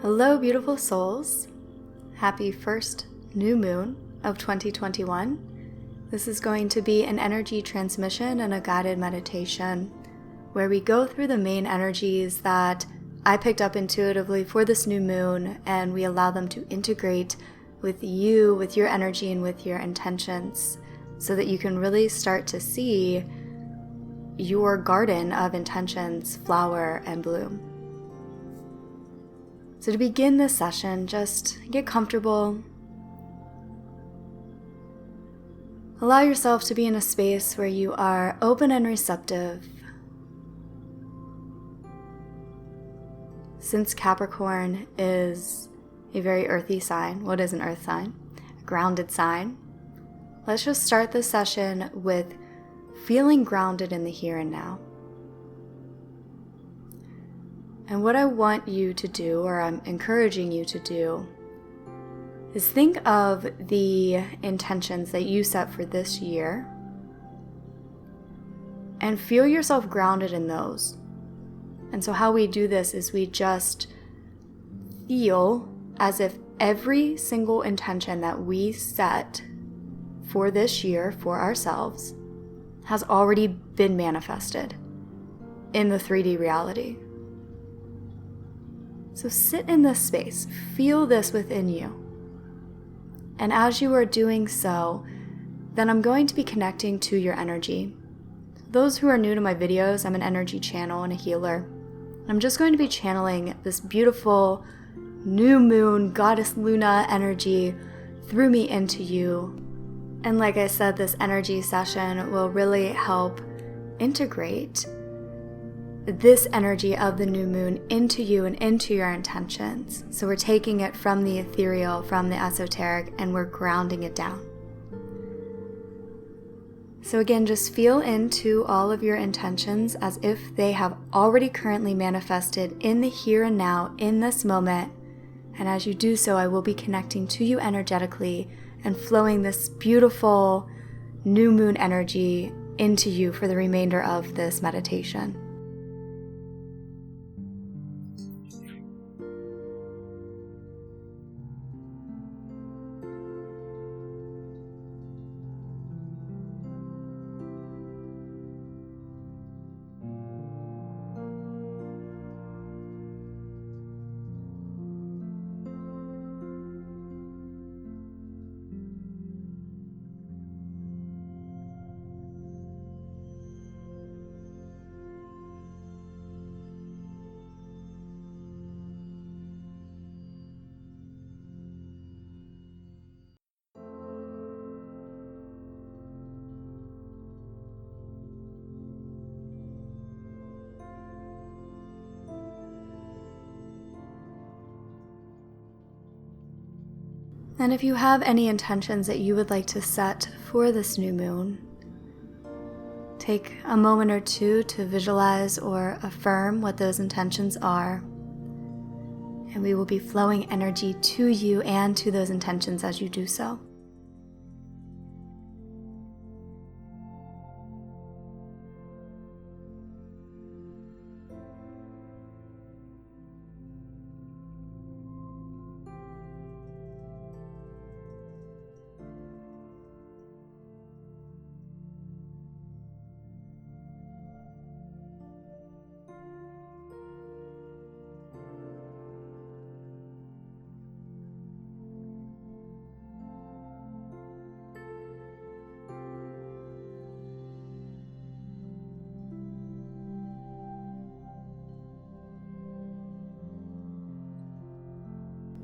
Hello, beautiful souls. Happy first new moon of 2021. This is going to be an energy transmission and a guided meditation where we go through the main energies that I picked up intuitively for this new moon, and we allow them to integrate with you, with your energy, and with your intentions so that you can really start to see your garden of intentions flower and bloom. So to begin this session, just get comfortable. Allow yourself to be in a space where you are open and receptive. Since Capricorn is a very earthy sign, what is an earth sign? A grounded sign. Let's just start this session with feeling grounded in the here and now. And what I want you to do, or I'm encouraging you to do, is think of the intentions that you set for this year and feel yourself grounded in those. And so how we do this is we just feel as if every single intention that we set for this year for ourselves has already been manifested in the 3D reality. So sit in this space, feel this within you. And as you are doing so, then I'm going to be connecting to your energy. Those who are new to my videos, I'm an energy channel and a healer. I'm just going to be channeling this beautiful new moon, goddess Luna energy through me into you. And like I said, this energy session will really help integrate this energy of the new moon into you and into your intentions. So we're taking it from the ethereal, from the esoteric, and we're grounding it down. So again, just feel into all of your intentions as if they have already currently manifested in the here and now, in this moment. And as you do so, I will be connecting to you energetically and flowing this beautiful new moon energy into you for the remainder of this meditation. And if you have any intentions that you would like to set for this new moon, take a moment or two to visualize or affirm what those intentions are. And we will be flowing energy to you and to those intentions as you do so.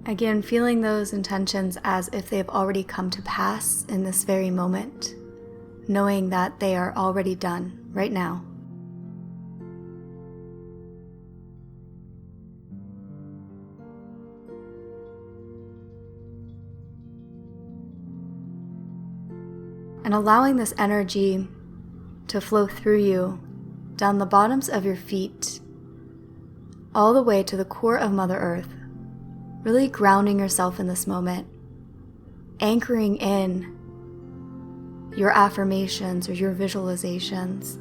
Again, feeling those intentions as if they have already come to pass in this very moment, knowing that they are already done right now. And allowing this energy to flow through you down the bottoms of your feet, all the way to the core of Mother Earth. Really grounding yourself in this moment, anchoring in your affirmations or your visualizations.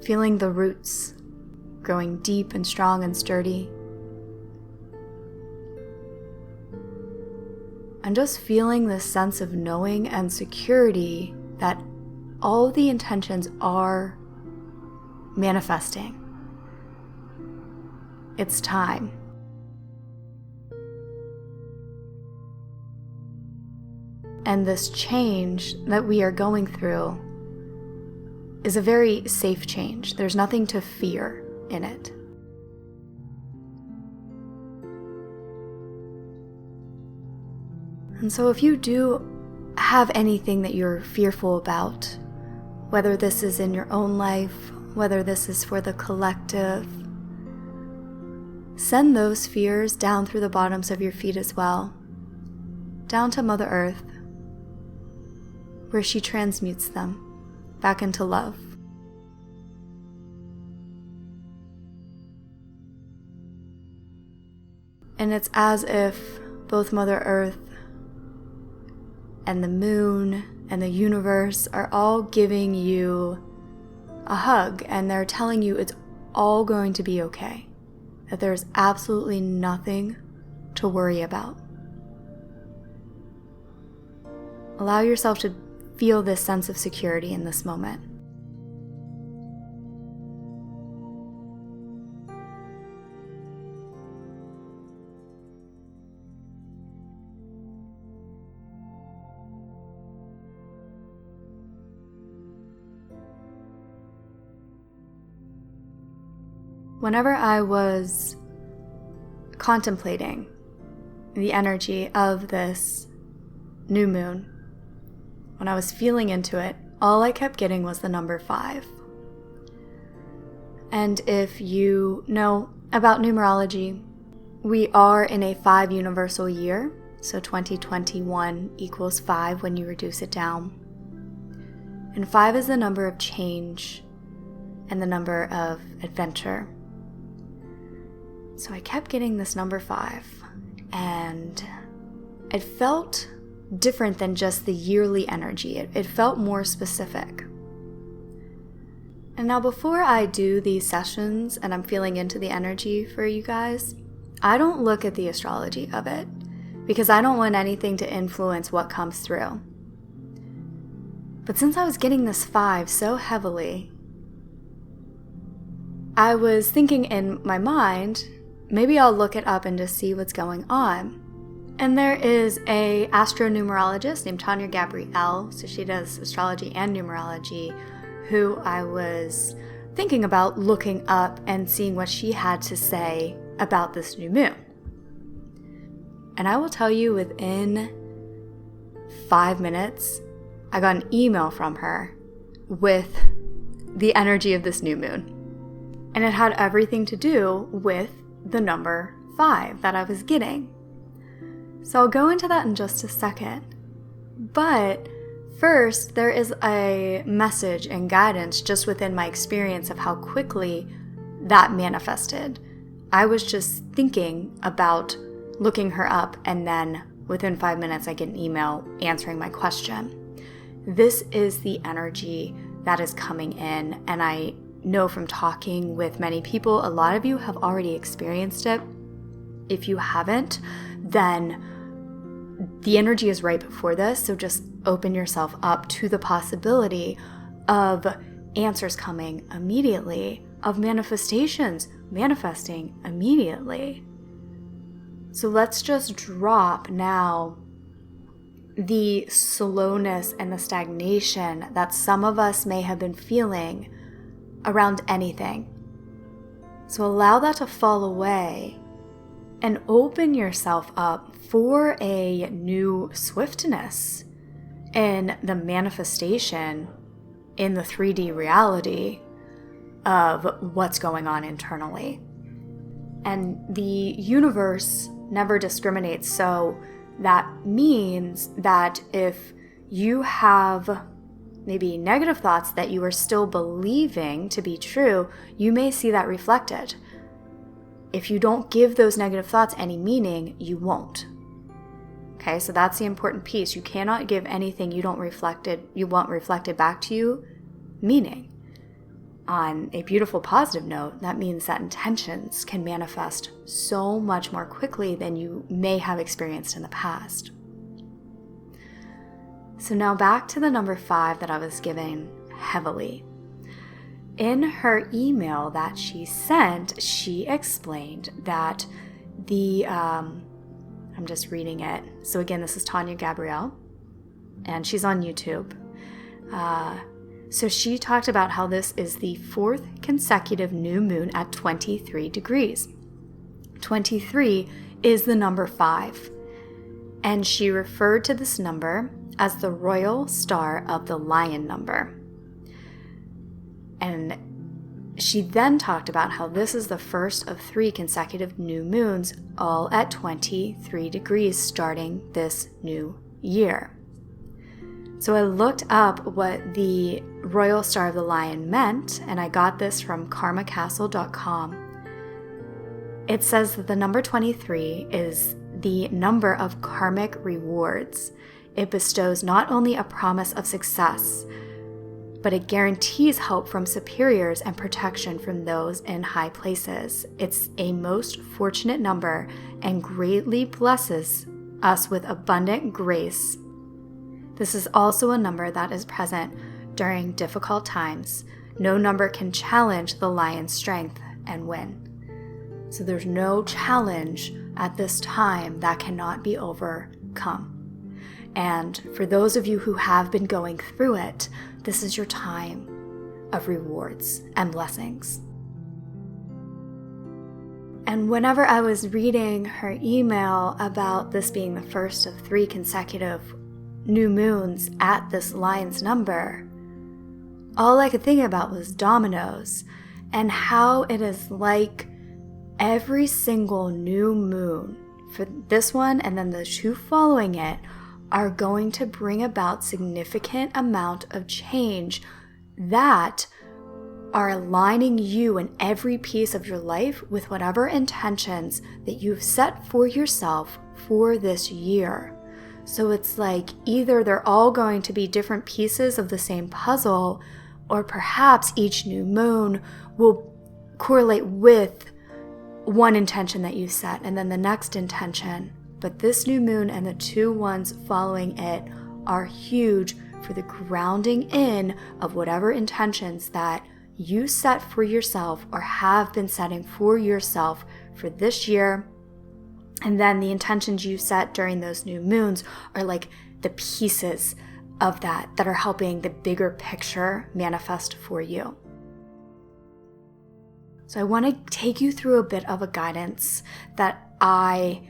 feeling the roots growing deep and strong and sturdy. And just feeling this sense of knowing and security that all the intentions are manifesting. It's time. And this change that we are going through is a very safe change. There's nothing to fear in it. And so if you do have anything that you're fearful about, whether this is in your own life, whether this is for the collective, send those fears down through the bottoms of your feet as well, down to Mother Earth, where she transmutes them back into love. And it's as if both Mother Earth and the moon and the universe are all giving you a hug, and they're telling you it's all going to be okay, that there's absolutely nothing to worry about. Allow yourself to feel this sense of security in this moment. Whenever I was contemplating the energy of this new moon, when I was feeling into it, all I kept getting was the number 5. And if you know about numerology, we are in a 5 universal year, so 2021 equals 5 when you reduce it down. And 5 is the number of change and the number of adventure. So I kept getting this number 5, and it felt different than just the yearly energy. It felt more specific. And now before I do these sessions and I'm feeling into the energy for you guys, I don't look at the astrology of it because I don't want anything to influence what comes through. But since I was getting this 5 so heavily, I was thinking in my mind, maybe I'll look it up and just see what's going on. And there is a astronumerologist named Tanya Gabrielle, so she does astrology and numerology, who I was thinking about looking up and seeing what she had to say about this new moon. And I will tell you, within 5 minutes, I got an email from her with the energy of this new moon. And it had everything to do with the number 5 that I was getting. So I'll go into that in just a second. But first, there is a message and guidance just within my experience of how quickly that manifested. I was just thinking about looking her up, and then within 5 minutes, I get an email answering my question. This is the energy that is coming in, and I know from talking with many people, a lot of you have already experienced it. If you haven't, then the energy is right before this, so just open yourself up to the possibility of answers coming immediately, of manifestations manifesting immediately. So let's just drop now the slowness and the stagnation that some of us may have been feeling around anything. So allow that to fall away and open yourself up for a new swiftness in the manifestation in the 3D reality of what's going on internally. And the universe never discriminates, so that means that if you have maybe negative thoughts that you are still believing to be true, you may see that reflected. If you don't give those negative thoughts any meaning, you won't. Okay, so that's the important piece. You cannot give anything you want reflected back to you meaning. on a beautiful positive note, that means that intentions can manifest so much more quickly than you may have experienced in the past. So now back to the number 5 that I was giving heavily. In her email that she sent, she explained that I'm just reading it. So again, this is Tanya Gabrielle, and she's on YouTube. So she talked about how this is the 4th consecutive new moon at 23 degrees. 23 is the number 5, and she referred to this number as the royal star of the lion number. And she then talked about how this is the first of 3 consecutive new moons, all at 23 degrees starting this new year. So I looked up what the Royal Star of the Lion meant, and I got this from karmacastle.com. It says that the number 23 is the number of karmic rewards. It bestows not only a promise of success, but it guarantees help from superiors and protection from those in high places. It's a most fortunate number and greatly blesses us with abundant grace. This is also a number that is present during difficult times. No number can challenge the lion's strength and win. So there's no challenge at this time that cannot be overcome. And for those of you who have been going through it, this is your time of rewards and blessings. And whenever I was reading her email about this being the first of 3 consecutive new moons at this lion's number, all I could think about was dominoes and how it is like every single new moon for this one and then the 2 following it are going to bring about significant amount of change that are aligning you in every piece of your life with whatever intentions that you've set for yourself for this year. So it's like either they're all going to be different pieces of the same puzzle, or perhaps each new moon will correlate with one intention that you set and then the next intention. But this new moon and the 2 ones following it are huge for the grounding in of whatever intentions that you set for yourself or have been setting for yourself for this year. And then the intentions you set during those new moons are like the pieces of that are helping the bigger picture manifest for you. So I want to take you through a bit of a guidance that I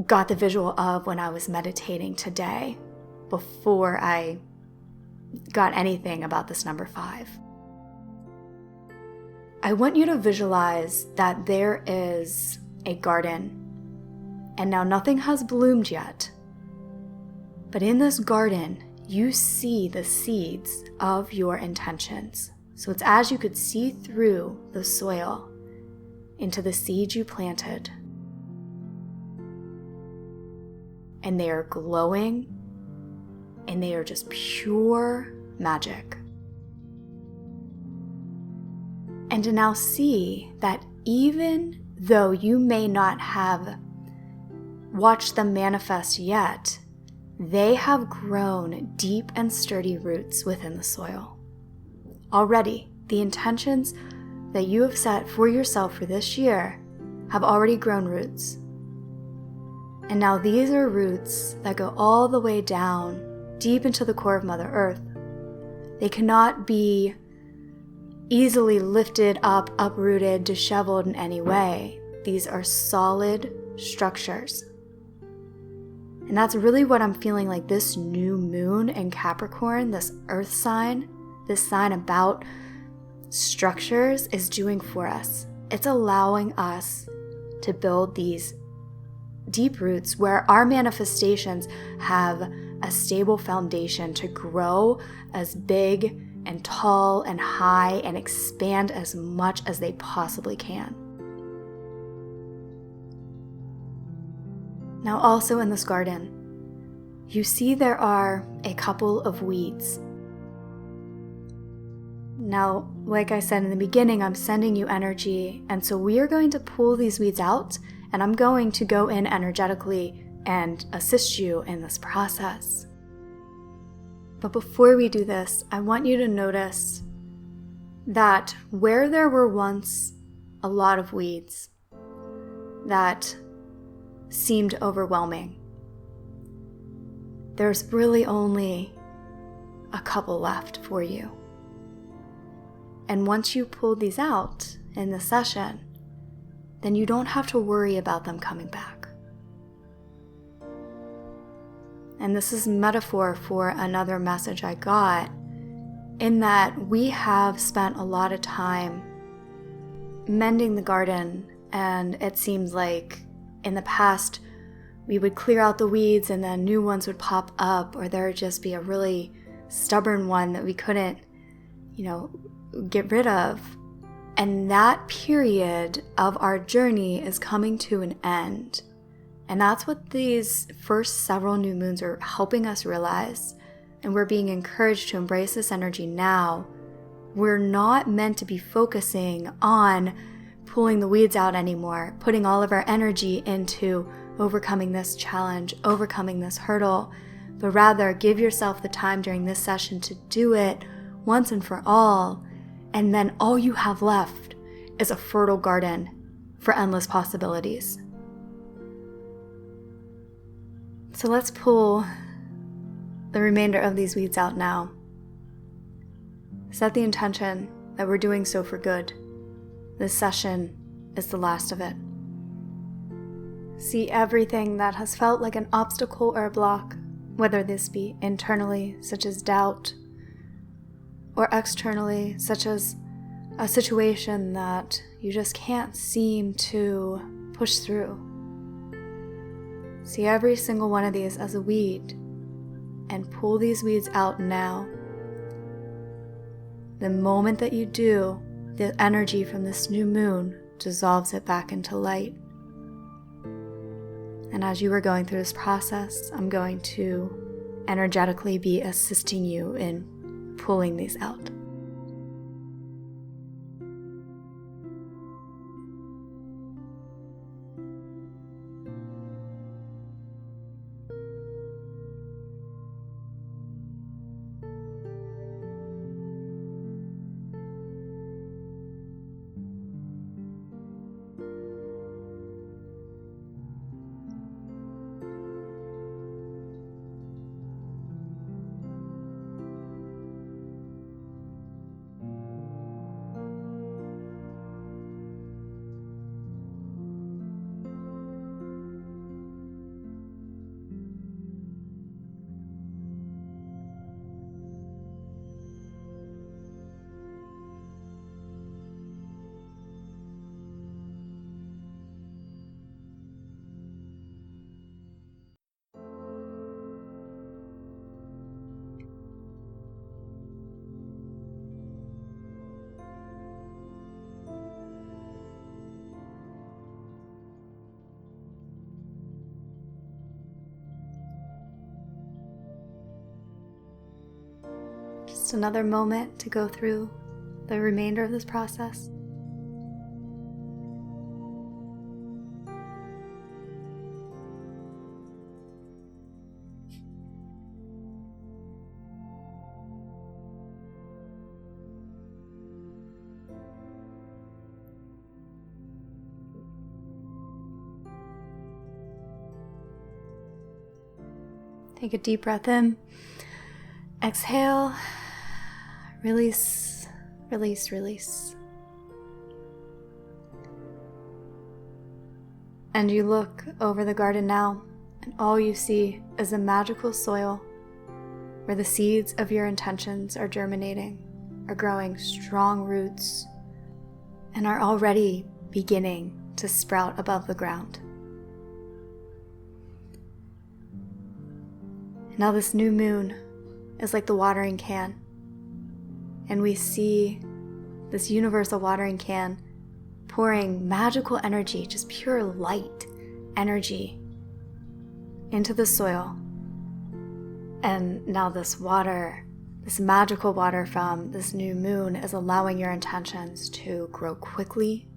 got the visual of when I was meditating today before I got anything about this number 5. I want you to visualize that there is a garden, and now nothing has bloomed yet, but in this garden you see the seeds of your intentions. So it's as you could see through the soil into the seeds you planted. And they are glowing, and they are just pure magic. And to now see that even though you may not have watched them manifest yet, they have grown deep and sturdy roots within the soil. Already, the intentions that you have set for yourself for this year have already grown roots. And now these are roots that go all the way down, deep into the core of Mother Earth. They cannot be easily lifted up, uprooted, disheveled in any way. These are solid structures. And that's really what I'm feeling like this new moon in Capricorn, this earth sign, this sign about structures is doing for us. It's allowing us to build these deep roots where our manifestations have a stable foundation to grow as big and tall and high and expand as much as they possibly can. Now also in this garden, you see there are a couple of weeds. Now, like I said in the beginning, I'm sending you energy, and so we are going to pull these weeds out, and I'm going to go in energetically and assist you in this process. But before we do this, I want you to notice that where there were once a lot of weeds that seemed overwhelming, there's really only a couple left for you. And once you pull these out in the session, then you don't have to worry about them coming back. And this is metaphor for another message I got, in that we have spent a lot of time mending the garden, and it seems like in the past we would clear out the weeds and then new ones would pop up, or there would just be a really stubborn one that we couldn't, get rid of. And that period of our journey is coming to an end. And that's what these first several new moons are helping us realize. And we're being encouraged to embrace this energy now. We're not meant to be focusing on pulling the weeds out anymore, putting all of our energy into overcoming this challenge, overcoming this hurdle, but rather give yourself the time during this session to do it once and for all. And then all you have left is a fertile garden for endless possibilities. So let's pull the remainder of these weeds out now. Set the intention that we're doing so for good. This session is the last of it. See everything that has felt like an obstacle or a block, whether this be internally, such as doubt, or externally, such as a situation that you just can't seem to push through. See every single one of these as a weed and pull these weeds out now. The moment that you do, the energy from this new moon dissolves it back into light. And as you are going through this process, I'm going to energetically be assisting you in pulling these out. Just another moment to go through the remainder of this process. Take a deep breath in. Exhale. Release, release, release. And you look over the garden now, and all you see is a magical soil where the seeds of your intentions are germinating, are growing strong roots, and are already beginning to sprout above the ground. Now this new moon is like the watering can. And we see this universal watering can pouring magical energy, just pure light energy into the soil. And now this water This magical water from this new moon is allowing your intentions to grow quickly,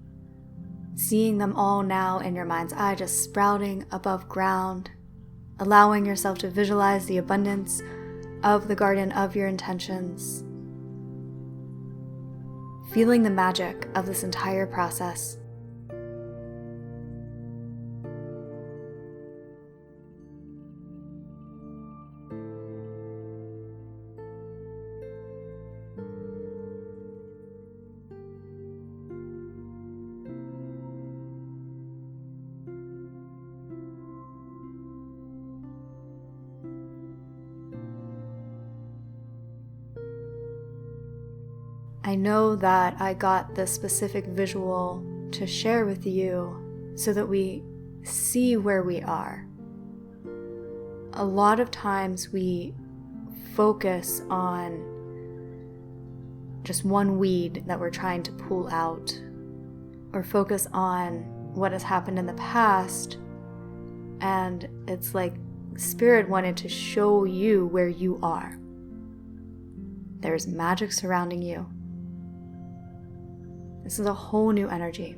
seeing them all now in your mind's eye, just sprouting above ground, allowing yourself to visualize the abundance of the garden of your intentions, feeling the magic of this entire process. I know that I got this specific visual to share with you so that we see where we are. A lot of times we focus on just one weed that we're trying to pull out, or focus on what has happened in the past, and it's like Spirit wanted to show you where you are. There's magic surrounding you. This is a whole new energy.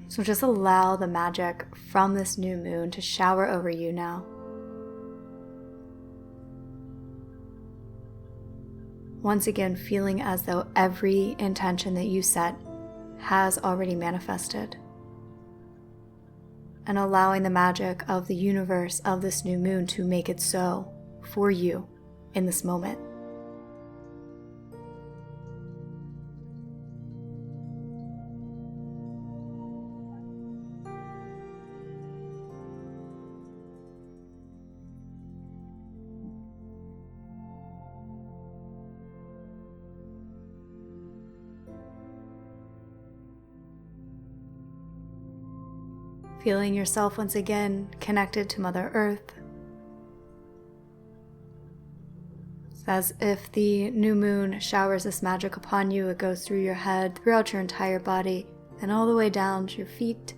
So just allow the magic from this new moon to shower over you now. Once again, feeling as though every intention that you set has already manifested. And allowing the magic of the universe of this new moon to make it so for you in this moment. Feeling yourself once again connected to Mother Earth. It's as if the new moon showers this magic upon you. It goes through your head, throughout your entire body, and all the way down to your feet,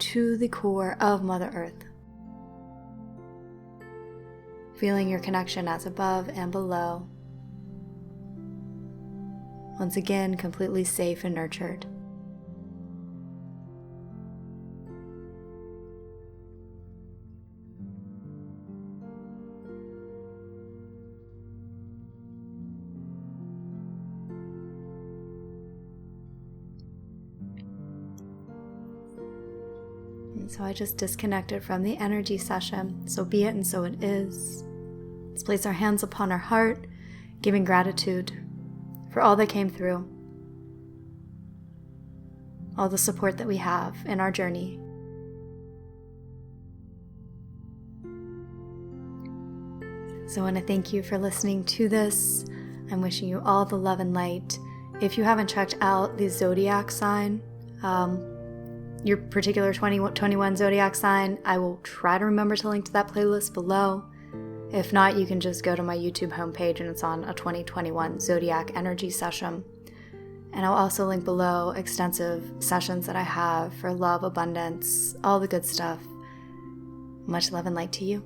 to the core of Mother Earth. Feeling your connection as above and below. Once again, completely safe and nurtured. So I just disconnected from the energy session. So be it and so it is. Let's place our hands upon our heart, giving gratitude for all that came through, all the support that we have in our journey. So I want to thank you for listening to this. I'm wishing you all the love and light. If you haven't checked out the zodiac sign, your particular 2021 zodiac sign, I will try to remember to link to that playlist below. If not, you can just go to my YouTube homepage and it's on a 2021 zodiac energy session. And I'll also link below extensive sessions that I have for love, abundance, all the good stuff. Much love and light to you.